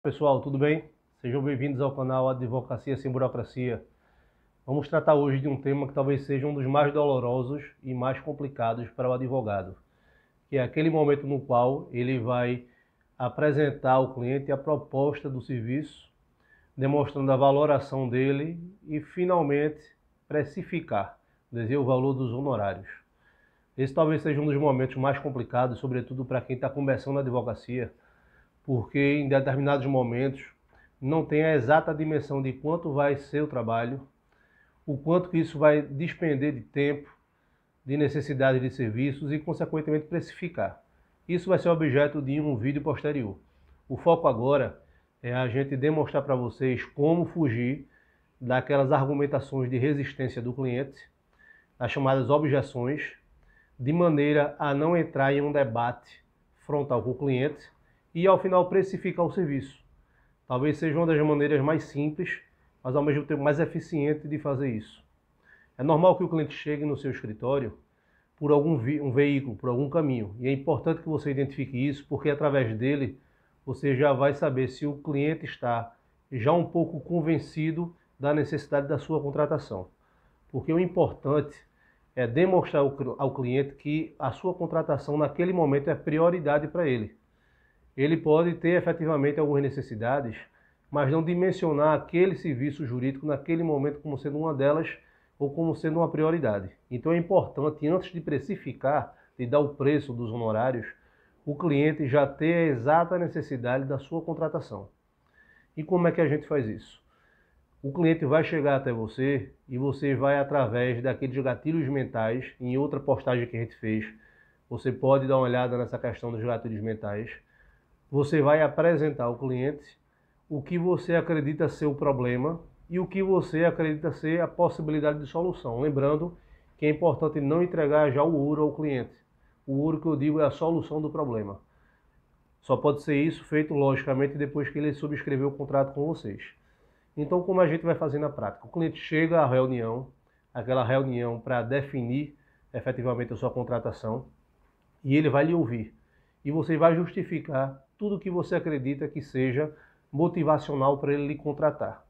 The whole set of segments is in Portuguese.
Pessoal, tudo bem? Sejam bem-vindos ao canal Advocacia Sem Burocracia. Vamos tratar hoje de um tema que talvez seja um dos mais dolorosos e mais complicados para o advogado, que é aquele momento no qual ele vai apresentar ao cliente a proposta do serviço, demonstrando a valoração dele e, finalmente, precificar, dizer o valor dos honorários. Esse talvez seja um dos momentos mais complicados, sobretudo para quem está começando a advocacia, porque em determinados momentos não tem a exata dimensão de quanto vai ser o trabalho, o quanto que isso vai despender de tempo, de necessidade de serviços e, consequentemente, precificar. Isso vai ser objeto de um vídeo posterior. O foco agora é a gente demonstrar para vocês como fugir daquelas argumentações de resistência do cliente, as chamadas objeções, de maneira a não entrar em um debate frontal com o cliente e, ao final, precificar o serviço. Talvez seja uma das maneiras mais simples, mas ao mesmo tempo mais eficiente de fazer isso. É normal que o cliente chegue no seu escritório por algum veículo, por algum caminho. E é importante que você identifique isso, porque através dele você já vai saber se o cliente está já um pouco convencido da necessidade da sua contratação. Porque o importante é demonstrar ao cliente que a sua contratação naquele momento é prioridade para ele. Ele pode ter efetivamente algumas necessidades, mas não dimensionar aquele serviço jurídico naquele momento como sendo uma delas ou como sendo uma prioridade. Então é importante, antes de precificar, de dar o preço dos honorários, o cliente já ter a exata necessidade da sua contratação. E como é que a gente faz isso? O cliente vai chegar até você e você vai, através daqueles gatilhos mentais, em outra postagem que a gente fez, você pode dar uma olhada nessa questão dos gatilhos mentais. Você vai apresentar ao cliente o que você acredita ser o problema e o que você acredita ser a possibilidade de solução. Lembrando que é importante não entregar já o ouro ao cliente. O ouro que eu digo é a solução do problema. Só pode ser isso feito, logicamente, depois que ele subscreveu o contrato com vocês. Então, como a gente vai fazer na prática? O cliente chega à reunião, aquela reunião para definir efetivamente a sua contratação, e ele vai lhe ouvir. E você vai justificar tudo o que você acredita que seja motivacional para ele lhe contratar.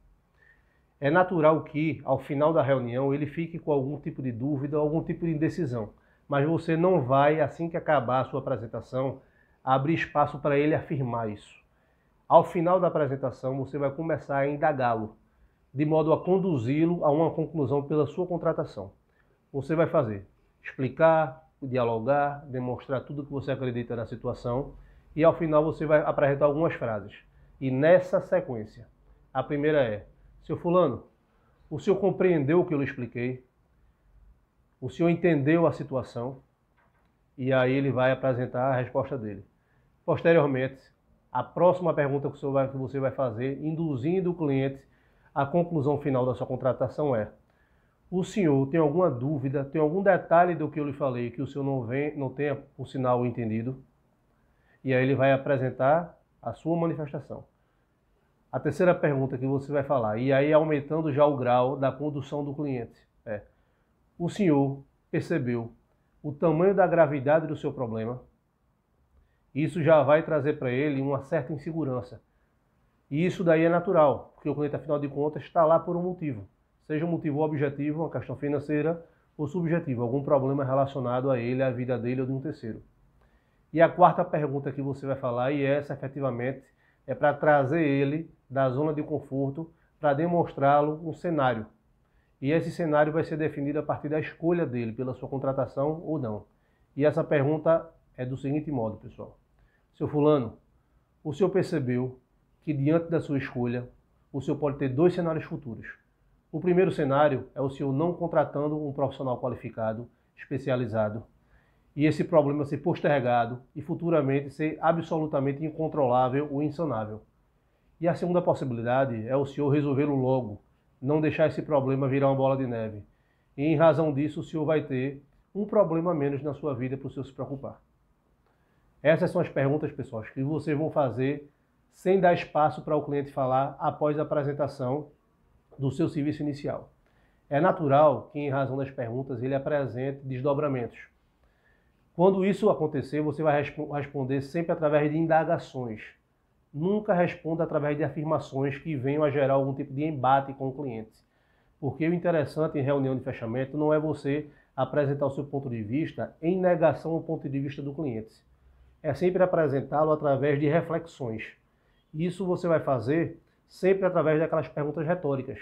É natural que, ao final da reunião, ele fique com algum tipo de dúvida, algum tipo de indecisão. Mas você não vai, assim que acabar a sua apresentação, abrir espaço para ele afirmar isso. Ao final da apresentação, você vai começar a indagá-lo, de modo a conduzi-lo a uma conclusão pela sua contratação. Você vai fazer explicar, dialogar, demonstrar tudo o que você acredita na situação e, ao final, você vai apresentar algumas frases. E nessa sequência, a primeira é: seu fulano, o senhor compreendeu o que eu lhe expliquei? O senhor entendeu a situação? E aí ele vai apresentar a resposta dele. Posteriormente, a próxima pergunta que você vai fazer, induzindo o cliente à conclusão final da sua contratação é: o senhor tem alguma dúvida, tem algum detalhe do que eu lhe falei que o senhor não tenha, por sinal, entendido? E aí ele vai apresentar a sua manifestação. A terceira pergunta que você vai falar, e aí aumentando já o grau da condução do cliente, é: o senhor percebeu o tamanho da gravidade do seu problema? Isso já vai trazer para ele uma certa insegurança. E isso daí é natural, porque o cliente, afinal de contas, está lá por um motivo. Seja um motivo objetivo, uma questão financeira, ou subjetivo, algum problema relacionado a ele, à vida dele ou de um terceiro. E a quarta pergunta que você vai falar, e essa efetivamente é para trazer ele da zona de conforto, para demonstrá-lo um cenário. E esse cenário vai ser definido a partir da escolha dele, pela sua contratação ou não. E essa pergunta é do seguinte modo, pessoal: seu fulano, o senhor percebeu que diante da sua escolha, o senhor pode ter dois cenários futuros. O primeiro cenário é o senhor não contratando um profissional qualificado, especializado, e esse problema ser postergado e futuramente ser absolutamente incontrolável ou insanável. E a segunda possibilidade é o senhor resolvê-lo logo, não deixar esse problema virar uma bola de neve. E em razão disso, o senhor vai ter um problema a menos na sua vida para o senhor se preocupar. Essas são as perguntas, pessoal, que vocês vão fazer sem dar espaço para o cliente falar após a apresentação do seu serviço inicial. É natural que, em razão das perguntas, ele apresente desdobramentos. Quando isso acontecer, você vai responder sempre através de indagações. Nunca responda através de afirmações que venham a gerar algum tipo de embate com o cliente. Porque o interessante em reunião de fechamento não é você apresentar o seu ponto de vista em negação ao ponto de vista do cliente. É sempre apresentá-lo através de reflexões. Isso você vai fazer sempre através daquelas perguntas retóricas.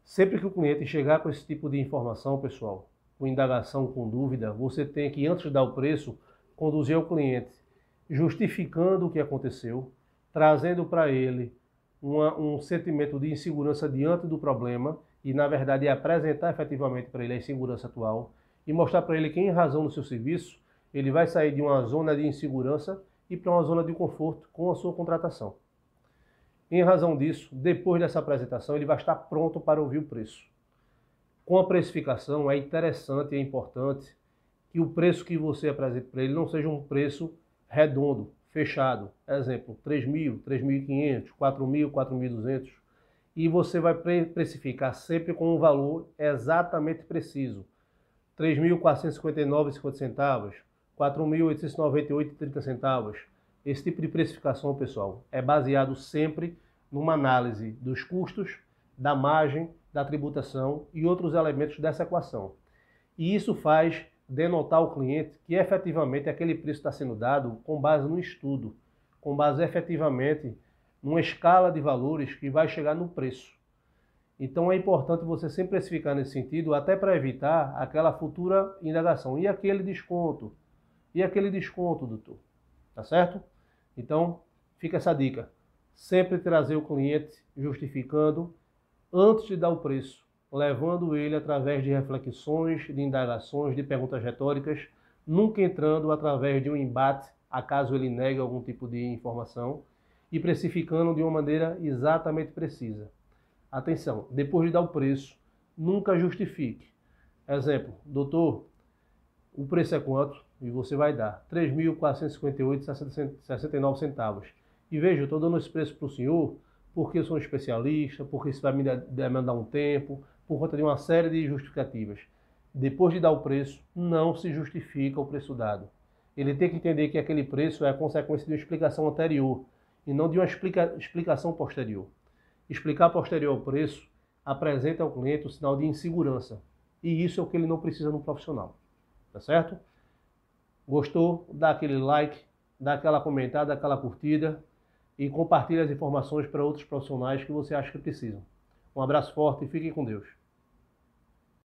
Sempre que o cliente chegar com esse tipo de informação, pessoal, com indagação, com dúvida, você tem que, antes de dar o preço, conduzir ao cliente, justificando o que aconteceu, trazendo para ele um sentimento de insegurança diante do problema e, na verdade, apresentar efetivamente para ele a insegurança atual e mostrar para ele que, em razão do seu serviço, ele vai sair de uma zona de insegurança e para uma zona de conforto com a sua contratação. Em razão disso, depois dessa apresentação, ele vai estar pronto para ouvir o preço. Com a precificação, é interessante e é importante que o preço que você apresente para ele não seja um preço redondo, fechado. Exemplo, 3.000, 3.500, 4.000, 4.200. E você vai precificar sempre com um valor exatamente preciso. 3.459,50 centavos, 4.898,30 centavos. Esse tipo de precificação, pessoal, é baseado sempre numa análise dos custos, da margem, da tributação e outros elementos dessa equação. E isso faz denotar ao cliente que efetivamente aquele preço está sendo dado com base no estudo, com base efetivamente numa escala de valores que vai chegar no preço. Então é importante você sempre precificar nesse sentido, até para evitar aquela futura indagação. E aquele desconto? E aquele desconto, doutor? Tá certo? Então, fica essa dica. Sempre trazer o cliente justificando antes de dar o preço, levando ele através de reflexões, de indagações, de perguntas retóricas, nunca entrando através de um embate, acaso ele negue algum tipo de informação, e precificando de uma maneira exatamente precisa. Atenção, depois de dar o preço, nunca justifique. Exemplo, doutor, o preço é quanto? E você vai dar R$ 3.458,69 centavos. E veja, eu estou dando esse preço para o senhor porque eu sou um especialista, porque isso vai me demandar um tempo, por conta de uma série de justificativas. Depois de dar o preço, não se justifica o preço dado. Ele tem que entender que aquele preço é a consequência de uma explicação anterior e não de uma explicação posterior. Explicar posterior ao preço apresenta ao cliente o sinal de insegurança. E isso é o que ele não precisa no profissional. Tá certo? Gostou? Dá aquele like, dá aquela comentada, dá aquela curtida e compartilhe as informações para outros profissionais que você acha que precisam. Um abraço forte e fiquem com Deus.